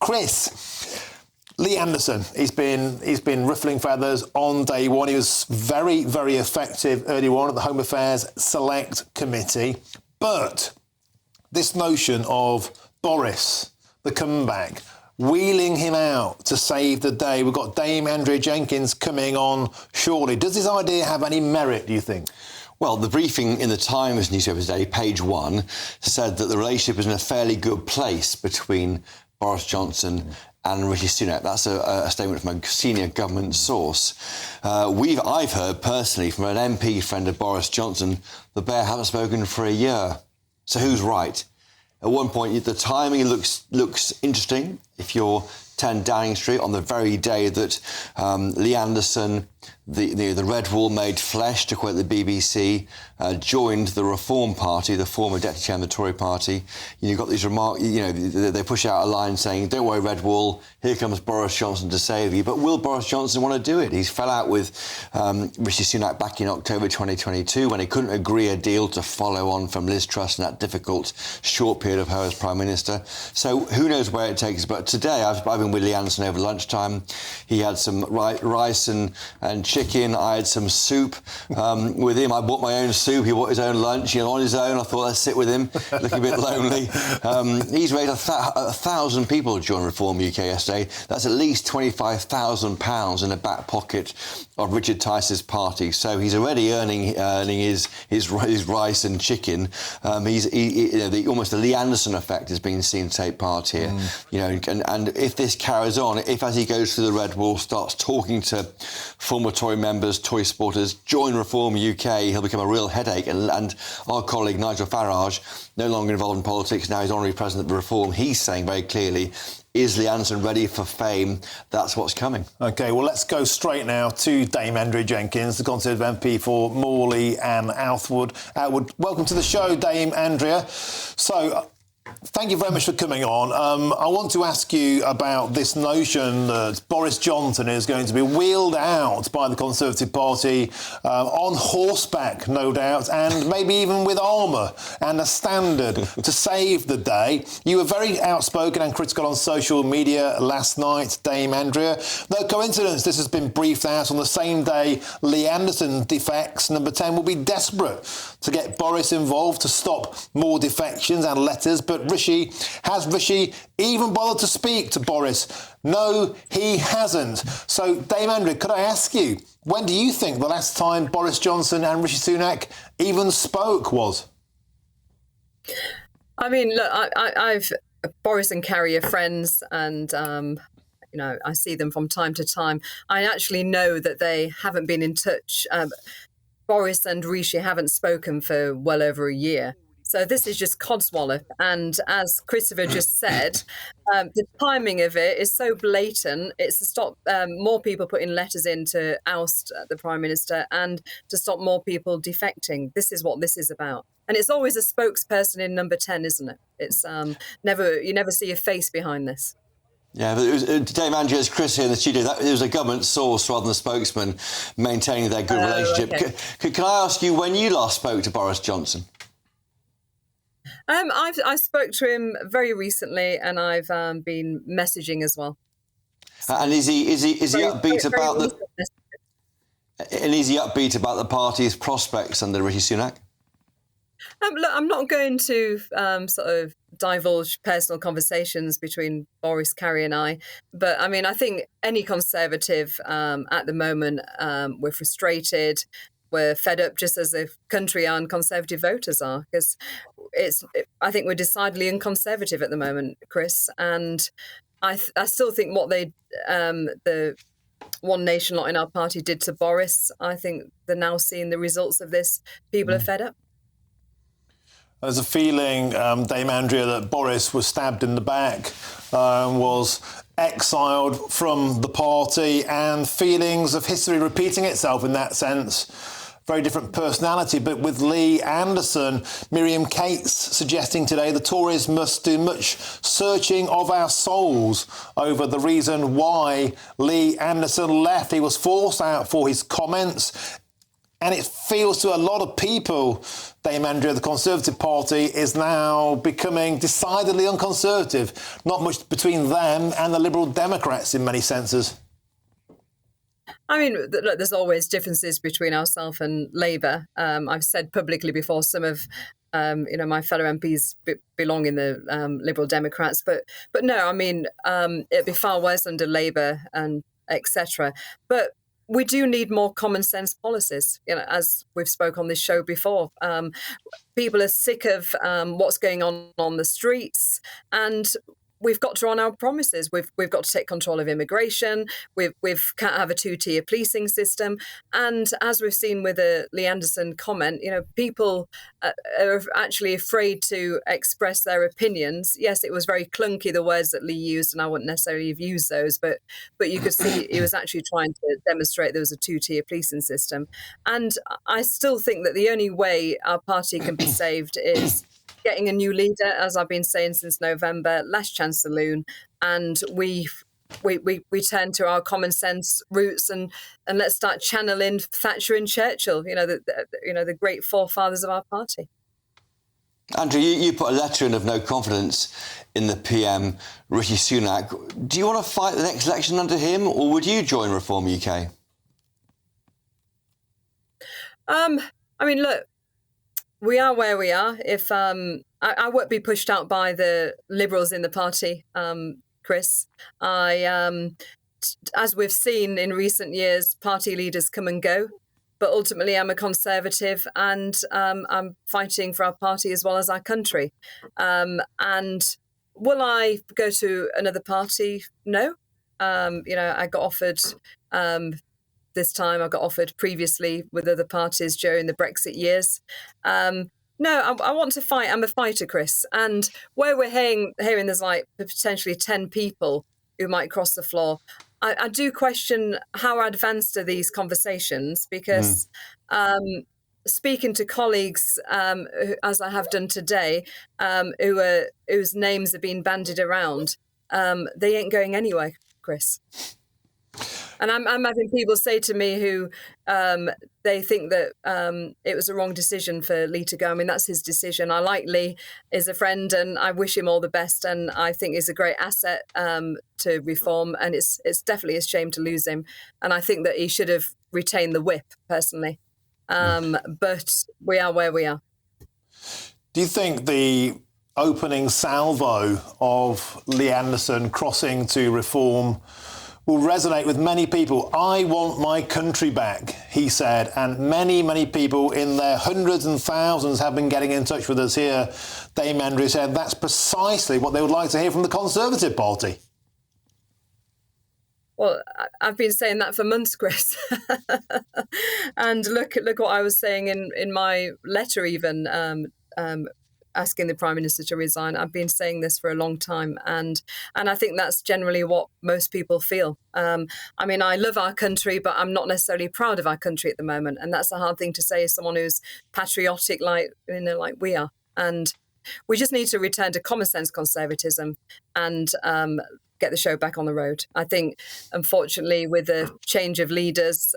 Chris, Lee Anderson, he's been ruffling feathers on day one. He was very, very effective early on at the Home Affairs Select Committee. But this notion of Boris, the comeback, wheeling him out to save the day. We've got Dame Andrea Jenkyns coming on shortly. Does this idea have any merit, do you think? Well, the briefing in the Times newspaper today, page 1, said that the relationship is in a fairly good place between Boris Johnson and Rishi Sunak. That's a statement from a senior government source. I've heard personally from an MP friend of Boris Johnson, the pair haven't spoken for a year. So who's right? At one point, the timing looks interesting. If you're 10 Downing Street on the very day that Lee Anderson, the Red Wall made flesh, to quote the BBC, joined the Reform Party, the former deputy chairman of the Tory party. You've got these remarks, they push out a line saying, don't worry, Red Wall, here comes Boris Johnson to save you. But will Boris Johnson want to do it? He's fell out with Rishi Sunak back in October 2022 when he couldn't agree a deal to follow on from Liz Truss in that difficult short period of her as Prime Minister. So who knows where it takes. But today, I've been with Lee Anderson over lunchtime. He had some rice and chicken. I had some soup with him. I bought my own soup. He bought his own lunch. On his own, I thought I'd sit with him, looking a bit lonely. He's raised 1,000 people to join Reform UK yesterday. That's at least £25,000 in the back pocket of Richard Tice's party. So he's already earning his rice and chicken. Almost the Lee Anderson effect is being seen take part here. And if this carries on, if as he goes through the Red Wall starts talking to former Tory members, Tory supporters, join Reform UK, he'll become a real headache. And our colleague Nigel Farage, no longer involved in politics, now he's honorary president of Reform, he's saying very clearly, is Lee Anderson ready for fame? That's what's coming. OK, well, let's go straight now to Dame Andrea Jenkyns, the Conservative MP for Morley and Outwood. Welcome to the show, Dame Andrea. So, thank you very much for coming on. I want to ask you about this notion that Boris Johnson is going to be wheeled out by the Conservative Party on horseback, no doubt, and maybe even with armour and a standard to save the day. You were very outspoken and critical on social media last night, Dame Andrea. No coincidence this has been briefed out on the same day Lee Anderson defects. Number 10 will be desperate to get Boris involved to stop more defections and letters. But has Rishi even bothered to speak to Boris? No, he hasn't. So, Dame Andrea, could I ask you, when do you think the last time Boris Johnson and Rishi Sunak even spoke was? I mean, look, I've Boris and Carrie are friends, and I see them from time to time. I actually know that they haven't been in touch. Boris and Rishi haven't spoken for well over a year. So this is just codswallop. And as Christopher just said, the timing of it is so blatant. It's to stop more people putting letters in to oust the Prime Minister and to stop more people defecting. This is what this is about. And it's always a spokesperson in number 10, isn't it? It's you never see a face behind this. Yeah, but it was Dame Andrea, it's Chris here in the studio. It was a government source rather than a spokesman maintaining their good relationship. Okay. Can I ask you when you last spoke to Boris Johnson? I spoke to him very recently, and I've been messaging as well. And is he upbeat about the? And is he upbeat about the party's prospects under Rishi Sunak? Look, I'm not going to sort of divulge personal conversations between Boris, Carrie and I. But, I mean, I think any Conservative at the moment, we're frustrated, we're fed up just as a country and Conservative voters are. Because I think we're decidedly unconservative at the moment, Chris. And I still think what the One Nation lot in our party did to Boris, I think they're now seeing the results of this. People are fed up. There's a feeling, Dame Andrea, that Boris was stabbed in the back, was exiled from the party, and feelings of history repeating itself in that sense. Very different personality, but with Lee Anderson, Miriam Cates suggesting today the Tories must do much searching of our souls over the reason why Lee Anderson left. He was forced out for his comments And it feels to a lot of people, Dame Andrea, the Conservative Party is now becoming decidedly unconservative. Not much between them and the Liberal Democrats in many senses. I mean, look, there's always differences between ourselves and Labour. I've said publicly before some of my fellow MPs belong in the Liberal Democrats, but no, I mean, it'd be far worse under Labour and etc. But we do need more common sense policies, as we've spoke on this show before. People are sick of what's going on the streets, and we've got to honour our promises. We've got to take control of immigration. We've can't have a two-tier policing system. And as we've seen with the Lee Anderson comment, people are actually afraid to express their opinions. Yes, it was very clunky, the words that Lee used, and I wouldn't necessarily have used those, but you could see he was actually trying to demonstrate there was a two-tier policing system. And I still think that the only way our party can be saved is getting a new leader, as I've been saying since November, last chance saloon, and we turn to our common sense roots and let's start channeling Thatcher and Churchill, the great forefathers of our party. Andrew, you put a letter in of no confidence in the PM, Rishi Sunak. Do you want to fight the next election under him, or would you join Reform UK? I mean, look. We are where we are. If I won't be pushed out by the Liberals in the party, Chris. As we've seen in recent years, party leaders come and go, but ultimately I'm a Conservative, and I'm fighting for our party as well as our country. And will I go to another party? No. I got offered. This time I got offered previously with other parties during the Brexit years. No, I want to fight. I'm a fighter, Chris. And where we're hearing there's like potentially 10 people who might cross the floor, I do question how advanced are these conversations, because speaking to colleagues, as I have done today, whose names are being bandied around, they ain't going anywhere, Chris. And I'm having people say to me who they think that it was a wrong decision for Lee to go. I mean, that's his decision. I like Lee as a friend, and I wish him all the best. And I think he's a great asset to Reform. And it's definitely a shame to lose him. And I think that he should have retained the whip, personally. But we are where we are. Do you think the opening salvo of Lee Anderson crossing to Reform will resonate with many people? I want my country back, he said, and many, many people in their hundreds and thousands have been getting in touch with us here. Dame Andrea said that's precisely what they would like to hear from the Conservative Party. Well, I've been saying that for months, Chris. And look what I was saying in my letter, even asking the Prime Minister to resign. I've been saying this for a long time, and I think that's generally what most people feel. I mean, I love our country, but I'm not necessarily proud of our country at the moment, and that's a hard thing to say as someone who's patriotic, like we are. And we just need to return to common sense conservatism and get the show back on the road. I think, unfortunately, with the change of leaders,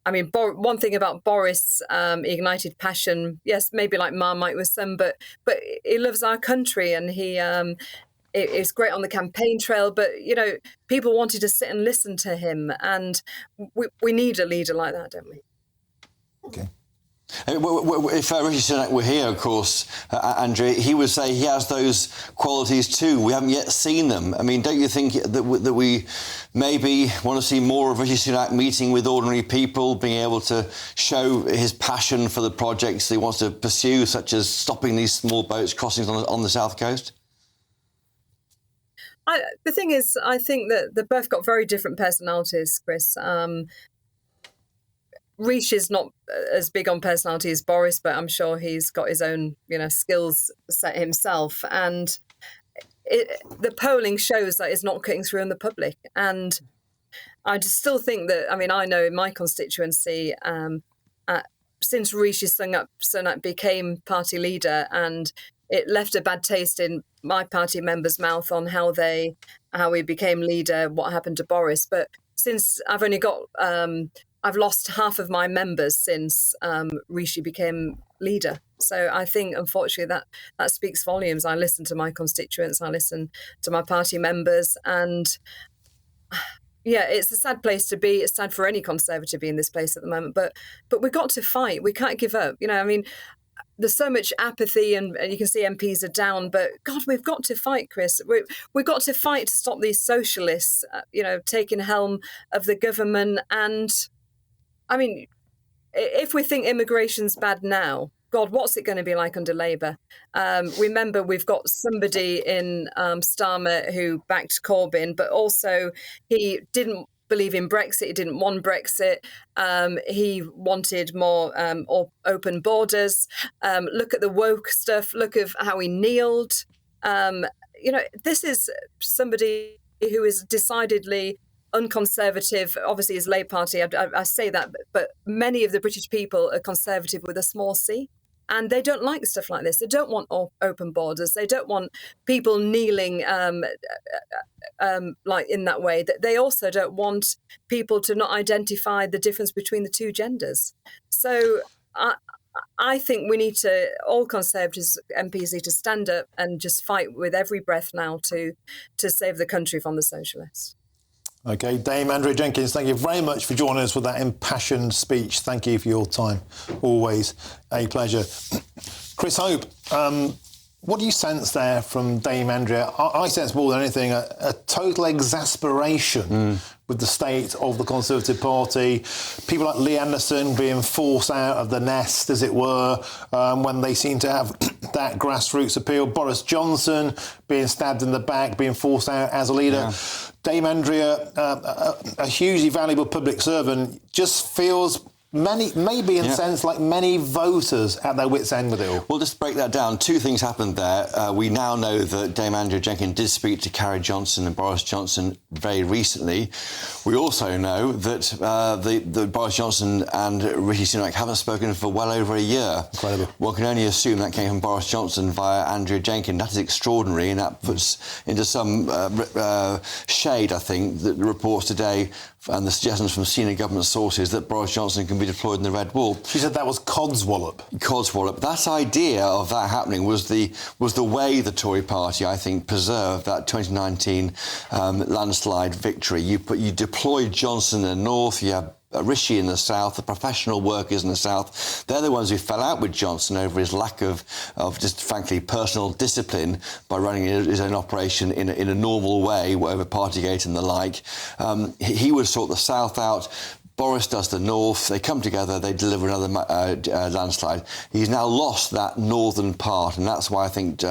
I mean, one thing about Boris, he ignited passion. Yes, maybe like Marmite with some, but he loves our country, and he is great on the campaign trail. But people wanted to sit and listen to him, and we need a leader like that, don't we? Okay. If Rishi Sunak were here, of course, Andrea, he would say he has those qualities too. We haven't yet seen them. I mean, don't you think that we maybe want to see more of Rishi Sunak meeting with ordinary people, being able to show his passion for the projects he wants to pursue, such as stopping these small boats crossings on the south coast? The thing is, I think that they've both got very different personalities, Chris. Rishi's not as big on personality as Boris, but I'm sure he's got his own, skills set himself. And the polling shows that it's not cutting through in the public. And I just still think that, I mean, I know in my constituency, since Rishi Sunak became party leader, and it left a bad taste in my party members' mouth on how he became leader, what happened to Boris. But since I've only got I've lost half of my members since Rishi became leader. So I think, unfortunately, that speaks volumes. I listen to my constituents, I listen to my party members, and yeah, it's a sad place to be. It's sad for any Conservative to be in this place at the moment. But we've got to fight. We can't give up. I mean, there's so much apathy, and you can see MPs are down. But God, we've got to fight, Chris. We've got to fight to stop these socialists, taking helm of the government. And I mean, if we think immigration's bad now, God, what's it going to be like under Labour? Remember, we've got somebody in Starmer who backed Corbyn, but also he didn't believe in Brexit. He didn't want Brexit. He wanted more open borders. Look at the woke stuff. Look at how he kneeled. This is somebody who is decidedly unconservative. Obviously, his Labour Party, I say that, but many of the British people are conservative with a small c. And they don't like stuff like this. They don't want open borders. They don't want people kneeling like in that way. They also don't want people to not identify the difference between the two genders. So I think we need to, all Conservatives MPs need to stand up and just fight with every breath now to save the country from the socialists. OK, Dame Andrea Jenkyns, thank you very much for joining us with that impassioned speech. Thank you for your time. Always a pleasure. Chris Hope, what do you sense there from Dame Andrea? I sense more than anything a total exasperation with the state of the Conservative Party. People like Lee Anderson being forced out of the nest, as it were, when they seem to have that grassroots appeal. Boris Johnson being stabbed in the back, being forced out as a leader. Yeah. Dame Andrea, a hugely valuable public servant, just feels maybe in a sense like many voters at their wits' end with it all. Well, just to break that down, two things happened there. We now know that Dame Andrea Jenkyns did speak to Carrie Johnson and Boris Johnson very recently. We also know that the Boris Johnson and Rishi Sunak haven't spoken for well over a year. Incredible. One can only assume that came from Boris Johnson via Andrea Jenkyns. That is extraordinary, and that puts into some shade, I think, the reports today and the suggestions from senior government sources that Boris Johnson can be deployed in the Red Wall. She said that was codswallop. Codswallop. That idea of that happening was the way the Tory party, I think, preserved that 2019 landslide victory. You deployed Johnson in the north, you have Rishi in the south, the professional workers in the south. They're the ones who fell out with Johnson over his lack of just, frankly, personal discipline by running his own operation in a normal way, over Partygate and the like. He would sort the south out. Boris does the north. They come together. They deliver another landslide. He's now lost that northern part, and that's why I think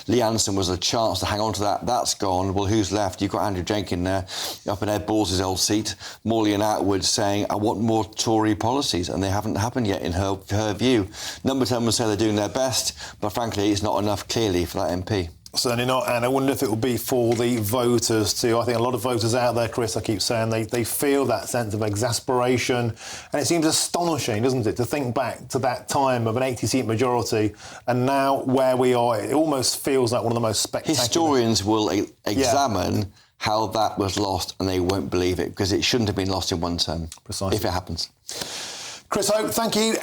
Lee Anderson was a chance to hang on to that. That's gone. Well, who's left? You've got Andrea Jenkyns there, up in Ed Balls' old seat, Morley and Atwood saying, I want more Tory policies, and they haven't happened yet in her view. Number 10 would say they're doing their best, but frankly, it's not enough, clearly, for that MP. Certainly not, and I wonder if it will be for the voters too. I think a lot of voters out there, Chris, I keep saying, they feel that sense of exasperation, and it seems astonishing, doesn't it, to think back to that time of an 80-seat majority and now where we are. It almost feels like one of the most spectacular... Historians will examine how that was lost, and they won't believe it, because it shouldn't have been lost in one term. Precisely. If it happens. Chris Hope, thank you.